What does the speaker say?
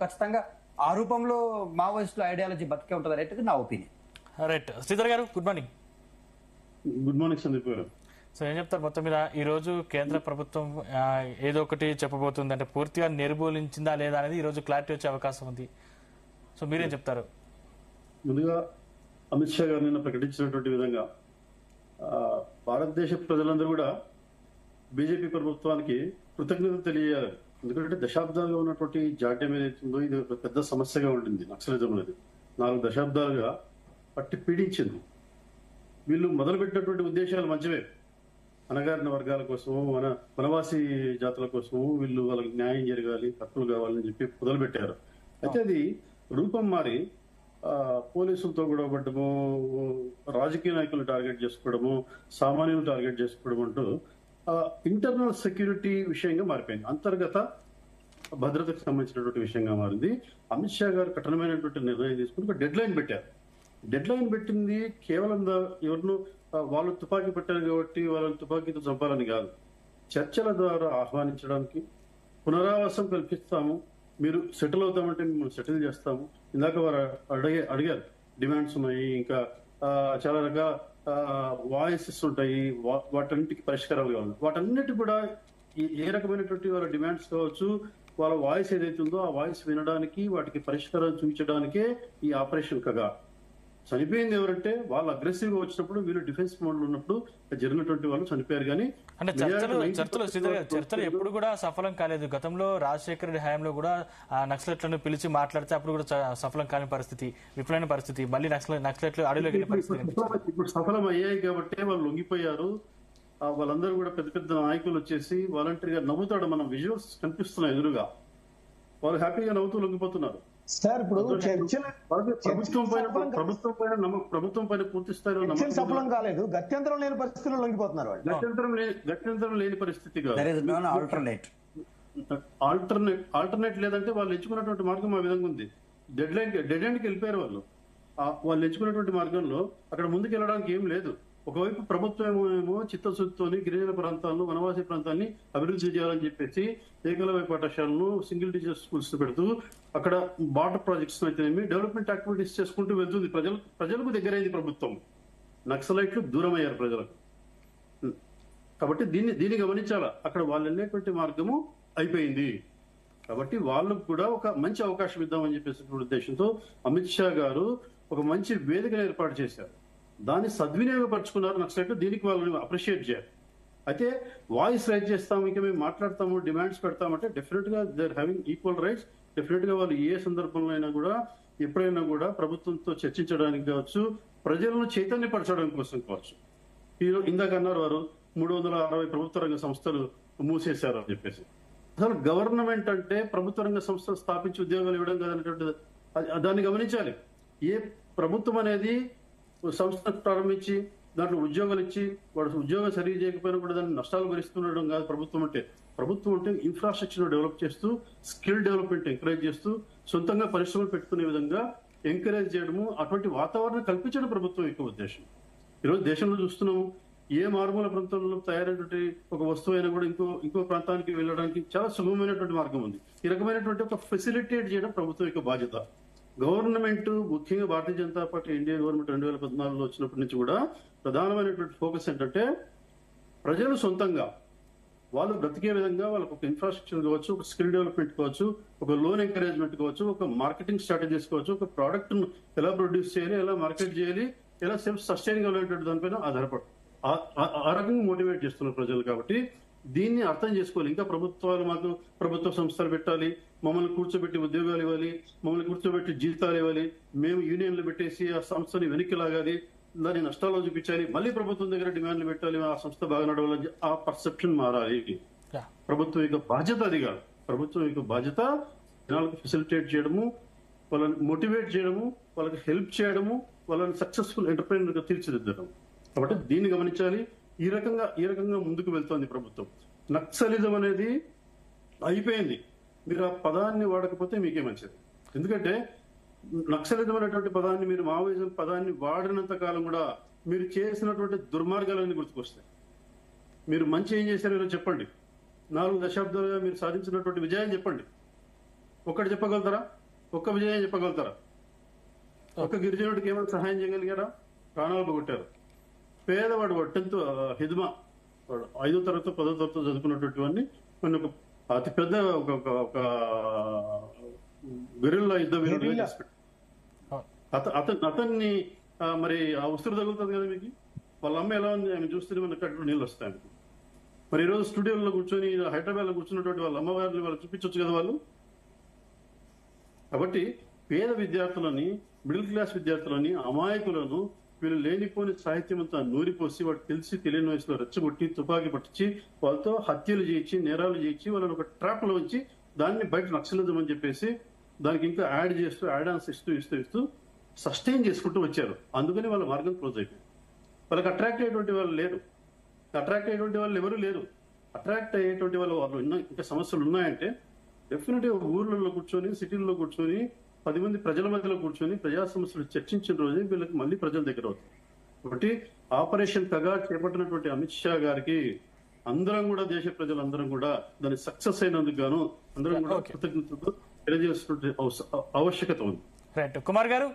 ఖచ్చితంగా ఆ రూపంలో మావోయిస్టుల ఐడియాలజీ బతికే ఉంటుంది అనేది నా ఒపీనియన్. రైట్. శ్రీధర్ గారు good morning. Good morning Sandeep గారు. సో ఏం చెప్తారు మొత్తం మీద ఈ రోజు కేంద్ర ప్రభుత్వం ఏదో ఒకటి చెప్పబోతుంది, అంటే పూర్తిగా నిర్మూలించిందా లేదా అనేది ఈ రోజు క్లారిటీ వచ్చే అవకాశం ఉంది. సో మీరేం చెప్తారు? ముందుగా అమిత్ షా గారు నిన్న ప్రకటించినటువంటి విధంగా భారతదేశ ప్రజలందరూ కూడా బీజేపీ ప్రభుత్వానికి కృతజ్ఞతలు తెలియాలి. ఎందుకంటే దశాబ్దాలుగా ఉన్నటువంటి జాడ్యం ఏదైతుందో ఇది ఒక పెద్ద సమస్యగా ఉండింది. నక్సలిజం అనేది 4 దశాబ్దాలుగా పట్టి పీడించింది. వీళ్ళు మొదలుపెట్టినటువంటి ఉద్దేశాలు మంచివే. అణగారిన వర్గాల కోసము, వనవాసి జాతుల కోసము వీళ్ళు వాళ్ళకి న్యాయం జరగాలి, హక్కులు కావాలని చెప్పి మొదలుపెట్టారు. అయితే అది రూపం మారి పోలీసులతో గొడవపడము, రాజకీయ నాయకులను టార్గెట్ చేసుకోవడము, సామాన్యులను టార్గెట్ చేసుకోవడం అంటూ ఇంటర్నల్ సెక్యూరిటీ విషయంగా మారిపోయింది. అంతర్గత భద్రతకు సంబంధించినటువంటి విషయంగా మారింది. అమిత్ షా గారు కఠినమైనటువంటి నిర్ణయం తీసుకుని ఒక డెడ్ లైన్ పెట్టారు. డెడ్ లైన్ పెట్టింది కేవలం ఎవరిను వాళ్ళు తుపాకీ పెట్టారు కాబట్టి వాళ్ళని తుపాకీతో చంపాలని కాదు, చర్చల ద్వారా ఆహ్వానించడానికి, పునరావాసం కల్పిస్తాము, మీరు సెటిల్ అవుతామంటే మిమ్మల్ని సెటిల్ చేస్తాము. ఇందాక వారు అడిగారు డిమాండ్స్ ఉన్నాయి, ఇంకా చాలా రకాల వాయిసెస్ ఉంటాయి, వాటన్నిటికి పరిష్కారాలు కావాలి. వాటన్నిటి కూడా ఏ రకమైనటువంటి వాళ్ళ డిమాండ్స్ కావచ్చు, వాళ్ళ వాయిస్ ఏదైతే ఉందో ఆ వాయిస్ వినడానికి, వాటికి పరిష్కారం చూపించడానికే ఈ ఆపరేషన్ కగా. చనిపోయింది ఎవరంటే వాళ్ళు అగ్రెసివ్ గా వచ్చినప్పుడు, వీళ్ళు డిఫెన్స్ మోడ్ లో ఉన్నప్పుడు జరిగినటువంటి వాళ్ళు చనిపోయారు. కానీ అంటే చర్చలు ఎప్పుడు కూడా సఫలం కాలేదు. గతంలో రాజశేఖర రెడ్డి హయాంలో కూడా నక్సలెట్లను పిలిచి మాట్లాడితే అప్పుడు కూడా సఫలం కాని పరిస్థితి, విఫలమైన పరిస్థితి. మళ్ళీ నక్సలెట్లు అడవిలోకి పరిస్థితి ఇప్పుడు సఫలం అయ్యాయి కాబట్టి వాళ్ళు లొంగిపోయారు. వాళ్ళందరూ కూడా పెద్ద పెద్ద నాయకులు వచ్చేసి వాలంటీర్గా నవ్వుతాడు. మనం విజువల్స్ కనిపిస్తున్నాయి ఎదురుగా, వాళ్ళు హ్యాపీగా నవ్వుతూ లొంగిపోతున్నారు. సార్ ఇప్పుడు ప్రభుత్వం పైన పూర్తి స్థాయిలో సఫలం కాలేదు, గత్యంతరం లేని పరిస్థితుల్లో లొంగిపోతున్నారు. గత్యంతరం లేని పరిస్థితి కాదు, ఆల్టర్నేట్ లేదంటే వాళ్ళు ఎంచుకున్నటువంటి మార్గం ఆ విధంగా ఉంది. డెడ్ ఎండ్కి వెళ్ళిపోయారు వాళ్ళు. వాళ్ళు ఎంచుకున్నటువంటి మార్గంలో అక్కడ ముందుకు వెళ్ళడానికి ఏం లేదు. ఒకవైపు ప్రభుత్వం ఏమో చిత్తశుద్ధితోని గిరిజన ప్రాంతాలను, వనవాసి ప్రాంతాన్ని అభివృద్ధి చేయాలని చెప్పేసి ఏకలవ్య పాఠశాలను, సింగిల్ టీచర్ స్కూల్స్ పెడుతూ అక్కడ వాటర్ ప్రాజెక్ట్స్ అయితేనేమి డెవలప్మెంట్ యాక్టివిటీస్ చేసుకుంటూ వెళ్తుంది. ప్రజలకు దగ్గరైంది ప్రభుత్వం. నక్సలైట్లు దూరం అయ్యారు ప్రజలకు. కాబట్టి దీన్ని గమనించాలా. అక్కడ వాళ్ళు వెళ్ళేటువంటి మార్గము అయిపోయింది. కాబట్టి వాళ్ళకు కూడా ఒక మంచి అవకాశం ఇద్దామని చెప్పేసి ఉద్దేశంతో అమిత్ షా గారు ఒక మంచి వేదికను ఏర్పాటు చేశారు. దాన్ని సద్వినియోగపరుచుకున్నారు నక్సలైట్లు. దీనికి వాళ్ళని అప్రిషియేట్ చేయాలి. అయితే వాయిస్ రైజ్ చేస్తాము, ఇంకా మేము మాట్లాడతాము, డిమాండ్స్ పెడతామంటే డెఫినెట్ గా they are having equal rights. Definite గా వాళ్ళు ఏ సందర్భంలో అయినా కూడా, ఎప్పుడైనా కూడా ప్రభుత్వంతో చర్చించడానికి కావచ్చు, ప్రజలను చైతన్యపరచడం కోసం కావచ్చు. ఇందాక అన్నారు వారు 360 ప్రభుత్వ రంగ సంస్థలు మూసేశారు అని చెప్పేసి. అసలు గవర్నమెంట్ అంటే ప్రభుత్వ రంగ సంస్థలు స్థాపించి ఉద్యోగాలు ఇవ్వడం కదనేటువంటి దాన్ని గమనించాలి. ఏ ప్రభుత్వం అనేది సంస్థను ప్రారంభించి దాంట్లో ఉద్యోగాలు ఇచ్చి వాడు ఉద్యోగం సరిగ్గా చేయకపోయినా కూడా దాన్ని నష్టాలు భరిస్తుండడం కాదు ప్రభుత్వం అంటే. ప్రభుత్వం అంటే ఇన్ఫ్రాస్ట్రక్చర్ డెవలప్ చేస్తూ, స్కిల్ డెవలప్మెంట్ ఎంకరేజ్ చేస్తూ, సొంతంగా పరిశ్రమలు పెట్టుకునే విధంగా ఎంకరేజ్ చేయడము, అటువంటి వాతావరణం కల్పించడం ప్రభుత్వం యొక్క ఉద్దేశం. ఈరోజు దేశంలో చూస్తున్నాము, ఏ మారుమూల ప్రాంతంలో తయారైనటువంటి ఒక వస్తువు అయినా కూడా ఇంకో ప్రాంతానికి వెళ్ళడానికి చాలా సులభమైనటువంటి మార్గం ఉంది. ఈ రకమైనటువంటి ఒక ఫెసిలిటేట్ చేయడం ప్రభుత్వం యొక్క బాధ్యత. గవర్నమెంట్, ముఖ్యంగా Bharatiya Janata party India government 2014లో వచ్చినప్పటి నుంచి కూడా ప్రధానమైనటువంటి ఫోకస్ ఏంటంటే ప్రజలు సొంతంగా వాళ్ళు బ్రతికే విధంగా వాళ్ళకు ఒక ఇన్ఫ్రాస్ట్రక్చర్ కావచ్చు, ఒక స్కిల్ డెవలప్మెంట్ కావచ్చు, ఒక లోన్ ఎంకరేజ్మెంట్ కావచ్చు, ఒక మార్కెటింగ్ స్ట్రాటజీస్ కావచ్చు, ఒక ప్రోడక్ట్ ను ఎలా ప్రొడ్యూస్ చేయాలి, ఎలా మార్కెట్ చేయాలి, ఎలా సెల్ఫ్ సస్టైన్ కావాలనేటువంటి దానిపైన ఆధారపడు ఆ రకంగా మోటివేట్ చేస్తున్నారు ప్రజలు. కాబట్టి దీన్ని అర్థం చేసుకోవాలి. ఇంకా ప్రభుత్వాలు మాకు ప్రభుత్వ సంస్థలు పెట్టాలి, మమ్మల్ని కూర్చోబెట్టి ఉద్యోగాలు ఇవ్వాలి, మమ్మల్ని కూర్చోబెట్టి జీతాలు ఇవ్వాలి, మేము యూనియన్లు పెట్టేసి ఆ సంస్థని వెనక్కి లాగాలి, దాన్ని నష్టాల్లో చూపించాలి, మళ్ళీ ప్రభుత్వం దగ్గర డిమాండ్లు పెట్టాలి, ఆ సంస్థ బాగా నడవాలని ఆ పర్సెప్షన్ మారాలి. ప్రభుత్వం యొక్క బాధ్యత అది కాదు. ప్రభుత్వం యొక్క బాధ్యత జనాలకు ఫెసిలిటేట్ చేయడము, వాళ్ళని మోటివేట్ చేయడము, వాళ్ళకి హెల్ప్ చేయడము, వాళ్ళని సక్సెస్ఫుల్ ఎంటర్ప్రైనర్ గా తీర్చిదిద్దడం. కాబట్టి దీన్ని గమనించాలి. ఈ రకంగా ముందుకు వెళ్తోంది ప్రభుత్వం. నక్సలిజం అనేది అయిపోయింది. మీరు ఆ పదాన్ని వాడకపోతే మీకే మంచిది. ఎందుకంటే నక్సలిజం అనేటువంటి పదాన్ని, మీరు మావోయిజం పదాన్ని వాడినంత కాలం కూడా మీరు చేసినటువంటి దుర్మార్గాలన్నీ గుర్తుకొస్తాయి. మీరు మంచి ఏం చేశారో చెప్పండి, 4 దశాబ్దాలుగా మీరు సాధించినటువంటి విజయాన్ని చెప్పండి. ఒక్కటి చెప్పగలుగుతారా? ఒక్క విజయం చెప్పగలుగుతారా? ఒక్క గిరిజనుడికి ఏమైనా సహాయం చేయగలిగారా? ప్రాణాలు పోగొట్టారు. పేదవాడు వాడు 10th హిద్మా వాడు 5వ తరగతి 10వ తరగతి చదువుకున్నటువంటి వాడిని కొన్ని ఒక అతి పెద్ద ఒక గెరిల్లా యుద్ధ వీరుడిగా చేసి అతన్ని మరి ఆ ఉసురు తగులుతుంది కదా మీకు. వాళ్ళ అమ్మ ఎలా ఉంది ఆమె చూస్తే మన కట్టులో నీళ్ళు వస్తాయి. మరి ఈరోజు స్టూడియోలో కూర్చొని హైదరాబాద్ లో కూర్చున్నటువంటి వాళ్ళ అమ్మవారిని వాళ్ళు చూపించవచ్చు కదా వాళ్ళు. కాబట్టి పేద విద్యార్థులని, మిడిల్ క్లాస్ విద్యార్థులని, అమాయకులను వీళ్ళు లేనిపోని సాహిత్యం అంతా నూరిపోసి వాడు తెలిసి తెలియని వయసులో రెచ్చగొట్టి తుపాకీ పట్టించి వాళ్ళతో హత్యలు చేయించి నేరాలు చేయించి వాళ్ళని ఒక ట్రాప్ లో వచ్చి దాన్ని బయట నక్సలిజం అని చెప్పేసి దానికి ఇంకా యాడ్ చేస్తూ యాడ్ ఆన్స్ ఇస్తూ సస్టైన్ చేసుకుంటూ వచ్చారు. అందుకని వాళ్ళ మార్గం క్లోజ్ అయిపోయింది. వాళ్ళకి అట్రాక్ట్ అయ్యేటువంటి వాళ్ళు లేరు. అట్రాక్ట్ అయ్యేటువంటి వాళ్ళు ఎవరు లేరు. అట్రాక్ట్ అయ్యేటువంటి వాళ్ళు ఇంకా సమస్యలు ఉన్నాయంటే డెఫినెట్ గా ఊర్లలో కూర్చొని, సిటీల్లో కూర్చొని 10 మంది ప్రజల మధ్యలో కూర్చొని ప్రజా సమస్యలు చర్చించిన రోజే వీళ్ళకి మళ్ళీ ప్రజల దగ్గర అవుతారు. కాబట్టి ఆపరేషన్ కగా చేపట్టినటువంటి అమిత్ షా గారికి అందరం కూడా, దేశ ప్రజలందరం కూడా దాన్ని సక్సెస్ అయినందుకు గాను అందరం కూడా కృతజ్ఞతలు తెలియజేస్తున్న ఆవశ్యకత ఉంది. రైట్ కుమార్ గారు.